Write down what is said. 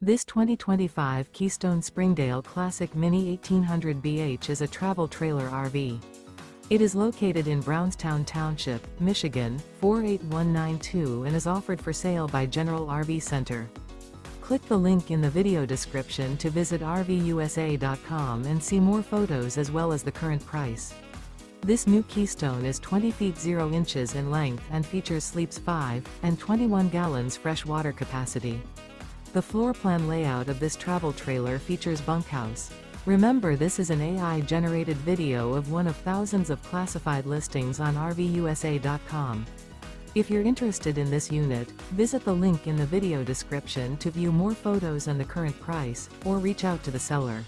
This 2025 Keystone Springdale Classic Mini 1800 BH is a travel trailer RV. It is located in Brownstown Township, Michigan, 48192 and is offered for sale by General RV Center. Click the link in the video description to visit RVUSA.com and see more photos as well as the current price. This new Keystone is 20 feet 0 inches in length and features sleeps 5 and 21 gallons fresh water capacity. The floor plan layout of this travel trailer features bunkhouse. Remember, this is an AI-generated video of one of thousands of classified listings on RVUSA.com. If you're interested in this unit, visit the link in the video description to view more photos and the current price, or reach out to the seller.